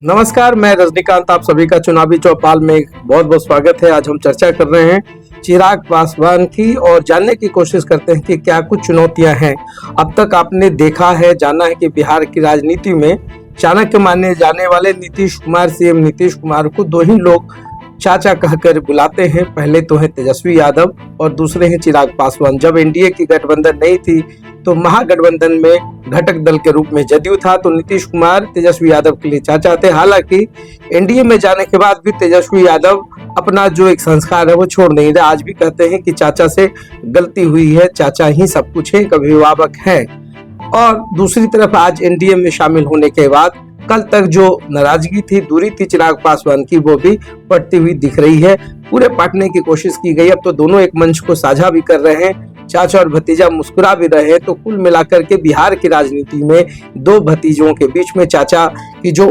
नमस्कार, मैं रजनीकांत आप सभी का चुनावी चौपाल में बहुत बहुत स्वागत है। आज हम चर्चा कर रहे हैं चिराग पासवान की और जानने की कोशिश करते हैं कि क्या कुछ चुनौतियां हैं। अब तक आपने देखा है, जाना है कि बिहार की राजनीति में चाणक्य माने जाने वाले नीतीश कुमार, सीएम नीतीश कुमार को दो ही लोग चाचा कहकर बुलाते हैं। पहले तो है तेजस्वी यादव और दूसरे हैं चिराग पासवान। जब एनडीए की गठबंधन नहीं थी तो महागठबंधन में घटक दल के रूप में जदयू था, तो नीतीश कुमार तेजस्वी यादव के लिए चाचा थे। हालांकि एनडीए में जाने के बाद भी तेजस्वी यादव अपना जो एक संस्कार है वो छोड़ नहीं रहे। आज भी कहते हैं कि चाचा से गलती हुई है, चाचा ही सब कुछ है, अभिभावक है। और दूसरी तरफ आज एनडीए में शामिल होने के बाद कल तक जो नाराजगी थी, दूरी थी चिराग पासवान की, वो भी बढ़ती हुई दिख रही है। पूरे पाटने की कोशिश की गई। अब तो दोनों एक मंच को साझा भी कर रहे हैं, चाचा और भतीजा मुस्कुरा भी रहे हैं। तो कुल मिलाकर के बिहार की राजनीति में दो भतीजों के बीच में चाचा की जो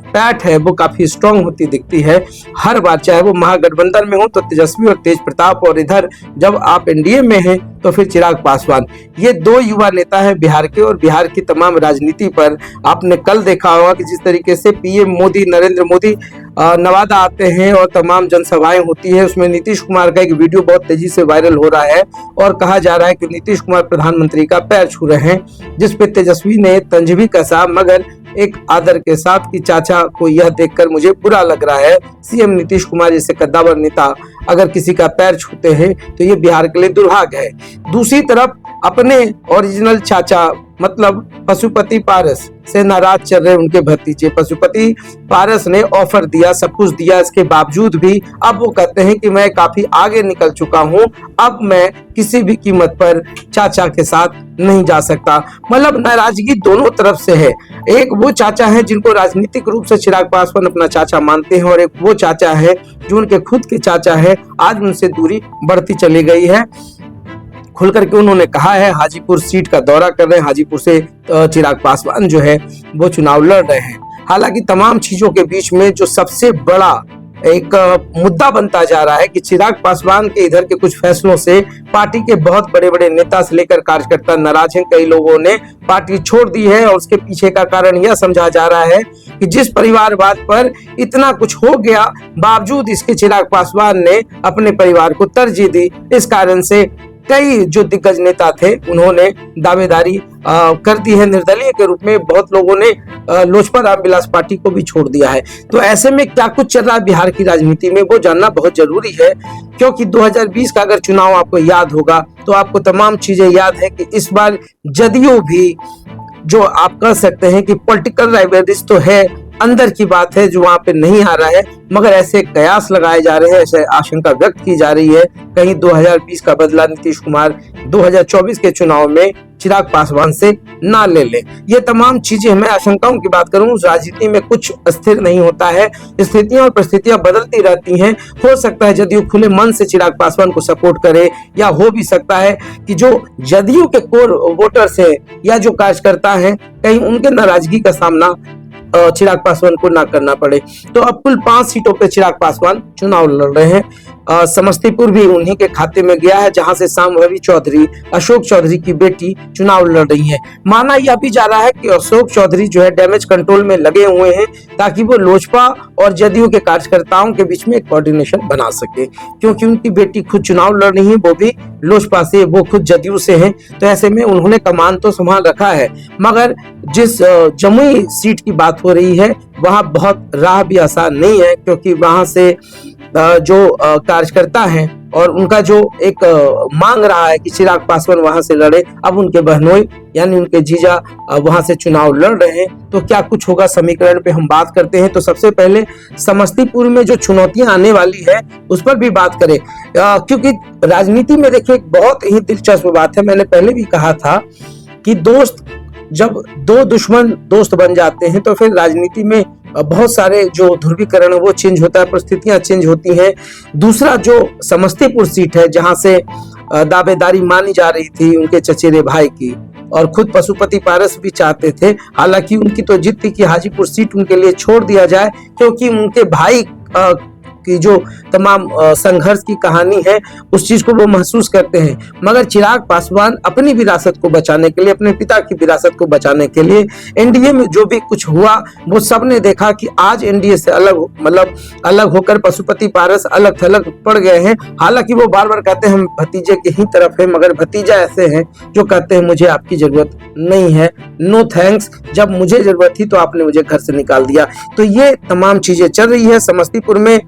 पैठ है वो काफी स्ट्रांग होती दिखती है हर बार, चाहे वो महागठबंधन में हो तो तेजस्वी और तेज प्रताप, और इधर जब आप एनडीए में हैं तो फिर चिराग पासवान। ये दो युवा नेता हैं बिहार के, और बिहार की तमाम राजनीति पर आपने कल देखा होगा कि जिस तरीके से पीएम मोदी, नरेंद्र मोदी नवादा आते हैं और तमाम जनसभाएं होती है, उसमें नीतीश कुमार का एक वीडियो बहुत तेजी से वायरल हो रहा है और कहा जा रहा है कि नीतीश कुमार प्रधानमंत्री का पैर छू रहे हैं, जिसपे तेजस्वी ने तंज भी कसा, मगर एक आदर के साथ कि चाचा को यह देखकर मुझे बुरा लग रहा है, सीएम नीतीश कुमार जैसे कद्दावर नेता अगर किसी का पैर छूते हैं तो ये बिहार के लिए दुर्भाग्य है। दूसरी तरफ अपने ओरिजिनल चाचा मतलब पशुपति पारस से नाराज चल रहे उनके भतीजे। पशुपति पारस ने ऑफर दिया, सब कुछ दिया, इसके बावजूद भी अब वो कहते हैं कि मैं काफी आगे निकल चुका हूं, अब मैं किसी भी कीमत पर चाचा के साथ नहीं जा सकता। मतलब नाराजगी दोनों तरफ से है। एक वो चाचा है जिनको राजनीतिक रूप से चिराग पासवान अपना चाचा मानते हैं, और एक वो चाचा है जो उनके खुद के चाचा है। आज उनसे दूरी बढ़ती चली गई है। खुल करके उन्होंने कहा है, हाजीपुर सीट का दौरा कर रहे हैं, हाजीपुर से चिराग पासवान जो है वो चुनाव लड़ रहे हैं। हालांकि तमाम चीजों के बीच में जो सबसे बड़ा एक मुद्दा बनता जा रहा है कि चिराग पासवान के इधर के कुछ फैसलों से पार्टी के बहुत बड़े बड़े नेता से लेकर कार्यकर्ता नाराज हैं। कई लोगों ने पार्टी छोड़ दी है और उसके पीछे का कारण यह समझा जा रहा है कि जिस परिवारवाद पर इतना कुछ हो गया, बावजूद इसके चिराग पासवान ने अपने परिवार को तरजीह दी। इस कारण से कई जो दिग्गज नेता थे उन्होंने दावेदारी कर दी है निर्दलीय के रूप में। बहुत लोगों ने लोजपा रामविलास पार्टी को भी छोड़ दिया है। तो ऐसे में क्या कुछ चल रहा है बिहार की राजनीति में वो जानना बहुत जरूरी है, क्योंकि 2020 का अगर चुनाव आपको याद होगा तो आपको तमाम चीजें याद है कि इस बार जदयू भी, जो आप कह सकते हैं कि पॉलिटिकल राइवलरीज तो है, अंदर की बात है जो वहां पे नहीं आ रहा है, मगर ऐसे कयास लगाए जा रहे हैं, ऐसे आशंका व्यक्त की जा रही है कहीं 2020 का बदला नीतीश कुमार 2024 के चुनाव में चिराग पासवान से ना ले ले। ये तमाम चीजें, मैं आशंकाओं की बात करूं, राजनीति में कुछ स्थिर नहीं होता है, स्थितियां और परिस्थितियां बदलती रहती हैं। हो सकता है जदयू खुले मन से चिराग पासवान को सपोर्ट करे, या हो भी सकता है कि जो जदयू के कोर वोटर्स है या जो कार्यकर्ता है, कहीं उनके नाराजगी का सामना चिराग पासवान को ना करना पड़े। तो अब कुल 5 सीटों पे चिराग पासवान चुनाव लड़ रहे हैं। समस्तीपुर भी उन्हीं के खाते में गया है, जहां से सांभवी चौधरी, अशोक चौधरी की बेटी चुनाव लड़ रही है। माना यह भी जा रहा है कि अशोक चौधरी जो है डैमेज कंट्रोल में लगे हुए हैं, ताकि वो लोजपा और जदयू के कार्यकर्ताओं के बीच में एक कोऑर्डिनेशन बना सके, क्योंकि उनकी बेटी खुद चुनाव लड़ रही है, वो भी लोजपा से, वो खुद जदयू से है। तो ऐसे में उन्होंने कमान तो संभाल रखा है, मगर जिस जमुई सीट की बात हो रही है वहां बहुत राह भी आसान नहीं है, क्योंकि वहां से जो कार्यकर्ता हैं और उनका जो एक मांग रहा है कि चिराग पासवान वहां से लड़े, अब उनके बहनोई यानी उनके जीजा वहां से चुनाव लड़ रहे हैं। तो क्या कुछ होगा समीकरण पे हम बात करते हैं। तो सबसे पहले समस्तीपुर में जो चुनौतियां आने वाली है उस पर भी बात करें, क्योंकि राजनीति में देखिए एक बहुत ही दिलचस्प बात है। मैंने पहले भी कहा था कि दोस्त, जब दो दुश्मन दोस्त बन जाते हैं तो फिर राजनीति में बहुत सारे जो ध्रुवीकरण है वो चेंज होता है, परिस्थितियां चेंज होती हैं। दूसरा जो समस्तीपुर सीट है, जहां से दावेदारी मानी जा रही थी उनके चचेरे भाई की, और खुद पशुपति पारस भी चाहते थे, हालांकि उनकी तो जिद थी कि हाजीपुर सीट उनके लिए छोड़ दिया जाए, क्योंकि उनके भाई की जो तमाम संघर्ष की कहानी है उस चीज को वो महसूस करते हैं। मगर चिराग पासवान अपनी विरासत को बचाने के लिए, अपने पिता की विरासत को बचाने के लिए एनडीए में जो भी कुछ हुआ वो सबने देखा कि आज एनडीए से अलग होकर पशुपति पारस अलग थलग पड़ गए हैं। हालांकि वो बार बार कहते हैं हम भतीजे की ही तरफ है, मगर भतीजा ऐसे हैं जो कहते हैं मुझे आपकी जरूरत नहीं है, नो थैंक्स, जब मुझे जरूरत थी तो आपने मुझे घर से निकाल दिया। तो ये तमाम चीजें चल रही है समस्तीपुर में।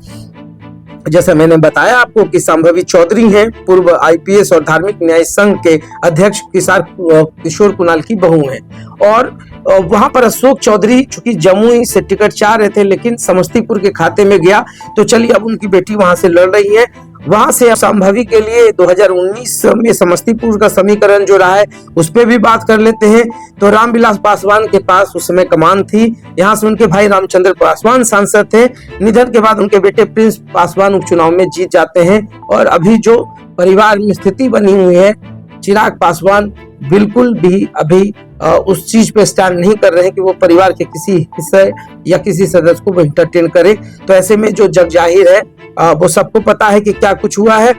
जैसा मैंने बताया आपको कि संभवी चौधरी हैं, पूर्व आईपीएस और धार्मिक न्याय संघ के अध्यक्ष किशोर कुणाल की बहू हैं। और वहां पर अशोक चौधरी चूंकि जमुई से टिकट चाह रहे थे लेकिन समस्तीपुर के खाते में गया, तो चलिए अब उनकी बेटी वहां से लड़ रही है। वहां से संभवी के लिए 2019 में समस्तीपुर का समीकरण जो रहा है उस पर भी बात कर लेते हैं। तो रामविलास पासवान के पास उस समय कमान थी, यहाँ से उनके भाई रामचंद्र पासवान सांसद थे। निधन के बाद उनके बेटे प्रिंस पासवान उपचुनाव में जीत जाते हैं। और अभी जो परिवार में स्थिति बनी हुई है, चिराग पासवान बिल्कुल भी अभी उस चीज पे स्टैंड नहीं कर रहे हैं कि वो परिवार के किसी हिस्से या किसी सदस्य को एंटरटेन करे। तो ऐसे में जो जग जाहिर है वो सबको पता है कि क्या कुछ हुआ है।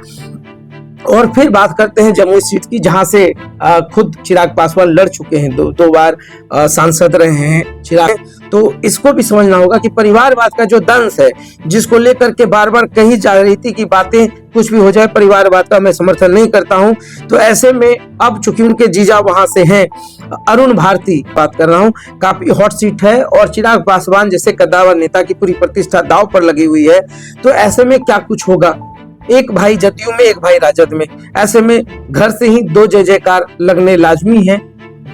और फिर बात करते हैं जमुई सीट की, जहां से खुद चिराग पासवान लड़ चुके हैं, दो बार सांसद रहे हैं चिराग। तो इसको भी समझना होगा कि परिवारवाद का जो दंश है जिसको लेकर के बार बार कही जा रही थी कि बातें कुछ भी हो जाए, परिवारवाद का मैं समर्थन नहीं करता हूं। तो ऐसे में अब चूंकि उनके जीजा वहां से हैं, अरुण भारती बात कर रहा हूं, काफी हॉट सीट है और चिराग पासवान जैसे कद्दावर नेता की पूरी प्रतिष्ठा दांव पर लगी हुई है। तो ऐसे में क्या कुछ होगा, एक भाई जदयू में एक भाई राजद में, ऐसे में घर से ही दो जय जयकार लगने लाजमी है।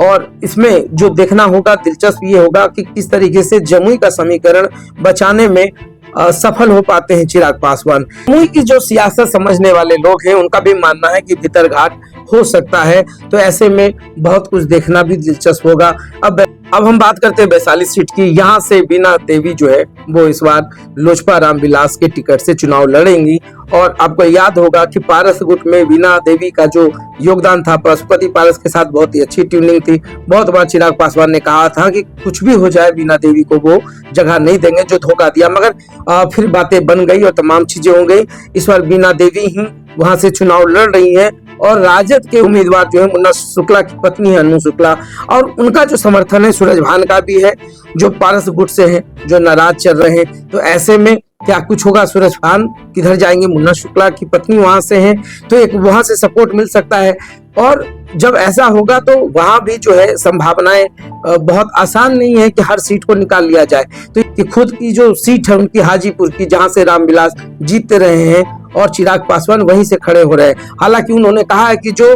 और इसमें जो देखना होगा, दिलचस्प ये होगा कि किस तरीके से जमुई का समीकरण बचाने में सफल हो पाते हैं चिराग पासवान। जमुई की जो सियासत समझने वाले लोग हैं उनका भी मानना है कि भीतरघाट हो सकता है। तो ऐसे में बहुत कुछ देखना भी दिलचस्प होगा। अब हम बात करते हैं वैशाली सीट की। यहाँ से बीना देवी जो है वो इस बार लोजपा रामविलास के टिकट से चुनाव लड़ेंगी। और आपको याद होगा कि पारस गुट में बीना देवी का जो योगदान था, पशुपति पारस के साथ बहुत ही अच्छी ट्यूनिंग थी। बहुत बार चिराग पासवान ने कहा था कि कुछ भी हो जाए बीना देवी को वो जगह नहीं देंगे, जो धोखा दिया। मगर फिर बातें बन गई और तमाम चीजें हो गई। इस बार बीना देवी ही वहां से चुनाव लड़ रही है। और राजद के उम्मीदवार जो है मुन्ना शुक्ला की पत्नी है अनु शुक्ला, और उनका जो समर्थन है सूरज भान का भी है, जो पारस गुट से हैं, जो नाराज चल रहे हैं। तो ऐसे में क्या कुछ होगा, सूरज भान किधर जाएंगे, मुन्ना शुक्ला की पत्नी वहां से हैं, तो एक वहां से सपोर्ट मिल सकता है। और जब ऐसा होगा तो वहां भी जो है संभावनाएं बहुत आसान नहीं है कि हर सीट को निकाल लिया जाए। तो खुद की जो सीट है उनकी हाजीपुर की, जहां से रामविलास जीतते रहे हैं और चिराग पासवान वहीं से खड़े हो रहे हैं। हालांकि उन्होंने कहा है कि जो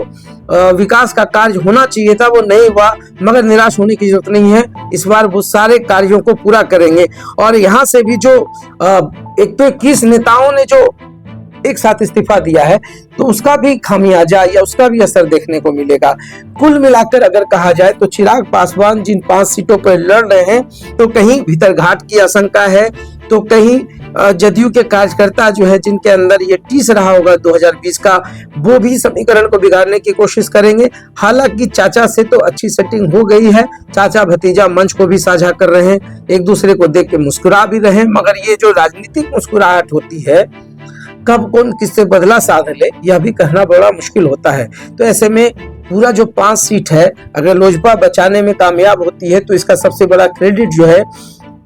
विकास का कार्य होना चाहिए था वो नहीं हुआ, मगर निराश होने की जरूरत नहीं है। इस बार वो सारे कार्यों को पूरा करेंगे। और यहाँ से भी जो एक तो 21 नेताओं ने जो एक साथ इस्तीफा दिया है तो उसका भी खामियाजा या उसका भी असर देखने को मिलेगा। कुल मिलाकर अगर कहा जाए तो चिराग पासवान जिन 5 सीटों पर लड़ रहे हैं, तो कहीं भीतरघाट की आशंका है, तो कहीं जदयू के कार्यकर्ता जो है जिनके अंदर ये टीस रहा होगा 2020 का, वो भी समीकरण को बिगाड़ने की कोशिश करेंगे। हालांकि चाचा से तो अच्छी सेटिंग हो गई है, चाचा भतीजा मंच को भी साझा कर रहे हैं, एक दूसरे को देख के मुस्कुरा भी रहे हैं। मगर ये जो राजनीतिक मुस्कुराहट होती है, कब कौन किससे बदला साध ले यह भी कहना बड़ा मुश्किल होता है। तो ऐसे में पूरा जो 5 सीट है, अगर लोजपा बचाने में कामयाब होती है तो इसका सबसे बड़ा क्रेडिट जो है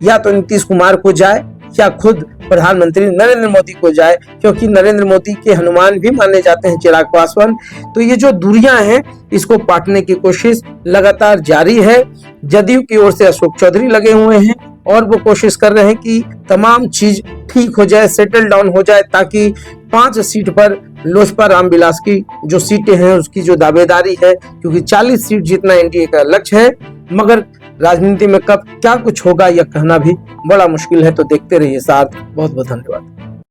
या तो नीतीश कुमार को जाए या खुद प्रधानमंत्री नरेंद्र मोदी को जाए, क्योंकि नरेंद्र मोदी के हनुमान भी माने जाते हैं चिराग पासवान। तो ये जो दूरियां हैं इसको पाटने की कोशिश लगातार जारी है। जदयू की ओर से अशोक चौधरी लगे हुए हैं और वो कोशिश कर रहे हैं कि तमाम चीज ठीक हो जाए, सेटल डाउन हो जाए, ताकि 5 सीट पर लोजपा रामविलास की जो सीटें हैं उसकी जो दावेदारी है, क्योंकि 40 सीट जीतना एनडीए का लक्ष्य है। मगर राजनीति में कब क्या कुछ होगा यह कहना भी बड़ा मुश्किल है। तो देखते रहिए साथ। बहुत बहुत धन्यवाद।